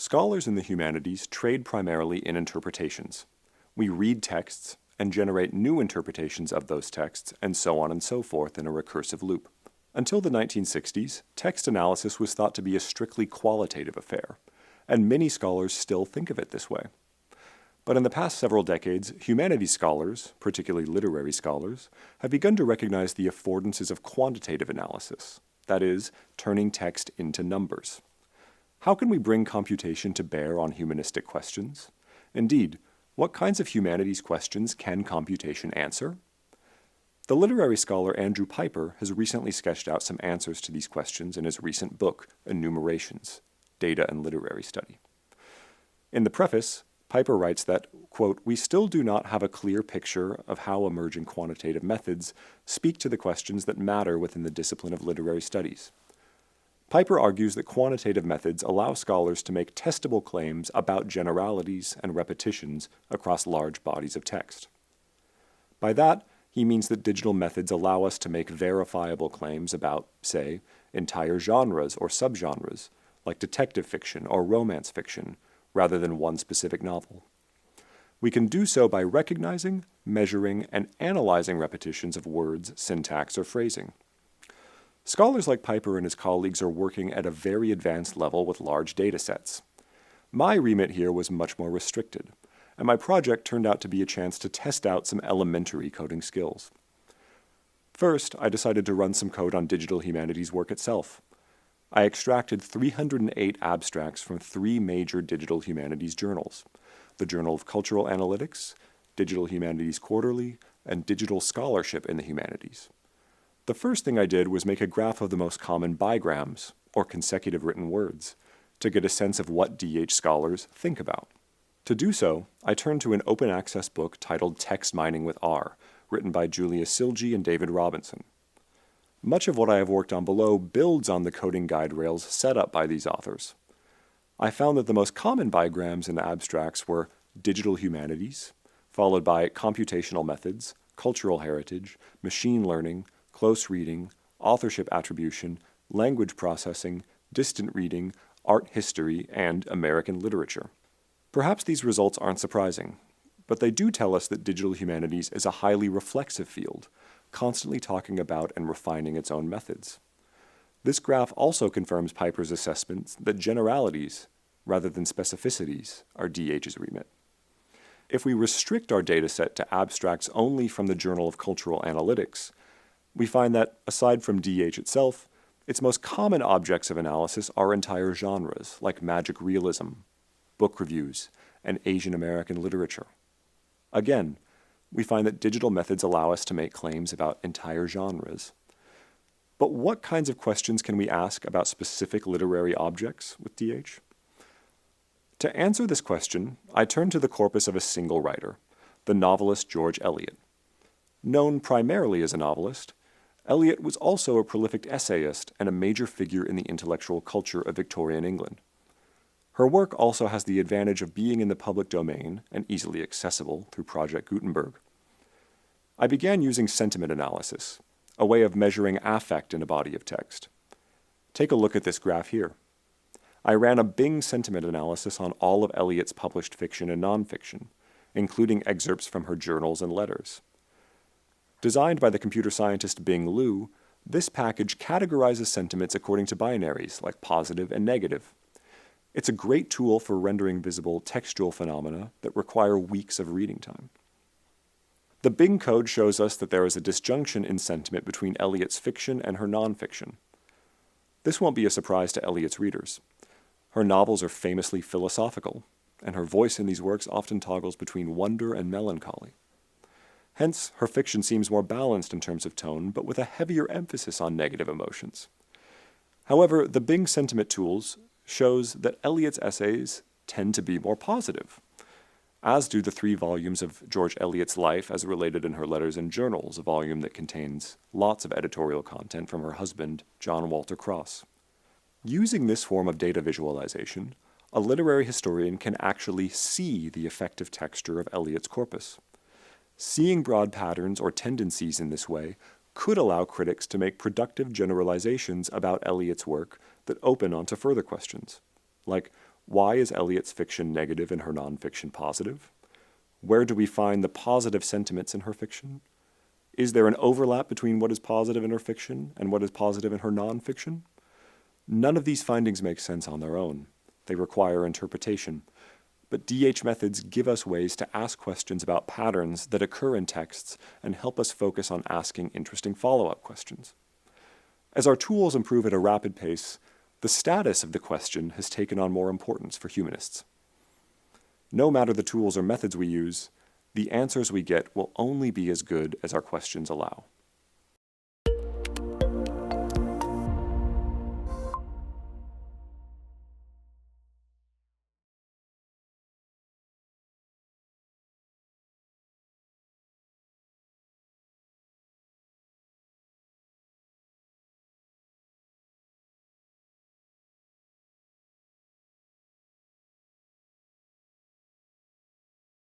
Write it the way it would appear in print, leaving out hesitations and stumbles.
Scholars in the humanities trade primarily in interpretations. We read texts and generate new interpretations of those texts, and so on and so forth in a recursive loop. Until the 1960s, text analysis was thought to be a strictly qualitative affair, and many scholars still think of it this way. But in the past several decades, humanities scholars, particularly literary scholars, have begun to recognize the affordances of quantitative analysis, that is, turning text into numbers. How can we bring computation to bear on humanistic questions? Indeed, what kinds of humanities questions can computation answer? The literary scholar Andrew Piper has recently sketched out some answers to these questions in his recent book, Enumerations, Data and Literary Study. In the preface, Piper writes that, quote, "We still do not have a clear picture of how emerging quantitative methods speak to the questions that matter within the discipline of literary studies." Piper argues that quantitative methods allow scholars to make testable claims about generalities and repetitions across large bodies of text. By that, he means that digital methods allow us to make verifiable claims about, say, entire genres or subgenres, like detective fiction or romance fiction, rather than one specific novel. We can do so by recognizing, measuring, and analyzing repetitions of words, syntax, or phrasing. Scholars like Piper and his colleagues are working at a very advanced level with large data sets. My remit here was much more restricted, and my project turned out to be a chance to test out some elementary coding skills. First, I decided to run some code on digital humanities work itself. I extracted 308 abstracts from 3 major digital humanities journals: the Journal of Cultural Analytics, Digital Humanities Quarterly, and Digital Scholarship in the Humanities. The first thing I did was make a graph of the most common bigrams, or consecutive written words, to get a sense of what DH scholars think about. To do so, I turned to an open access book titled Text Mining with R, written by Julia Silge and David Robinson. Much of what I have worked on below builds on the coding guide rails set up by these authors. I found that the most common bigrams in the abstracts were digital humanities, followed by computational methods, cultural heritage, machine learning, close reading, authorship attribution, language processing, distant reading, art history, and American literature. Perhaps these results aren't surprising, but they do tell us that digital humanities is a highly reflexive field, constantly talking about and refining its own methods. This graph also confirms Piper's assessment that generalities, rather than specificities, are DH's remit. If we restrict our dataset to abstracts only from the Journal of Cultural Analytics, we find that, aside from DH itself, its most common objects of analysis are entire genres, like magic realism, book reviews, and Asian American literature. Again, we find that digital methods allow us to make claims about entire genres. But what kinds of questions can we ask about specific literary objects with DH? To answer this question, I turn to the corpus of a single writer, the novelist George Eliot. Known primarily as a novelist, Eliot was also a prolific essayist and a major figure in the intellectual culture of Victorian England. Her work also has the advantage of being in the public domain and easily accessible through Project Gutenberg. I began using sentiment analysis, a way of measuring affect in a body of text. Take a look at this graph here. I ran a Bing sentiment analysis on all of Eliot's published fiction and nonfiction, including excerpts from her journals and letters. Designed by the computer scientist Bing Liu, this package categorizes sentiments according to binaries like positive and negative. It's a great tool for rendering visible textual phenomena that require weeks of reading time. The Bing code shows us that there is a disjunction in sentiment between Eliot's fiction and her nonfiction. This won't be a surprise to Eliot's readers. Her novels are famously philosophical, and her voice in these works often toggles between wonder and melancholy. Hence, her fiction seems more balanced in terms of tone, but with a heavier emphasis on negative emotions. However, the Bing sentiment tools shows that Eliot's essays tend to be more positive, as do the 3 volumes of George Eliot's life as related in her letters and journals, a volume that contains lots of editorial content from her husband, John Walter Cross. Using this form of data visualization, a literary historian can actually see the effective texture of Eliot's corpus. Seeing broad patterns or tendencies in this way could allow critics to make productive generalizations about Eliot's work that open onto further questions, like Why is Eliot's fiction negative and her nonfiction positive? Where do we find the positive sentiments in her fiction? Is there an overlap between what is positive in her fiction and what is positive in her nonfiction? None of these findings make sense on their own. They require interpretation. But DH methods give us ways to ask questions about patterns that occur in texts and help us focus on asking interesting follow-up questions. As our tools improve at a rapid pace, the status of the question has taken on more importance for humanists. No matter the tools or methods we use, the answers we get will only be as good as our questions allow.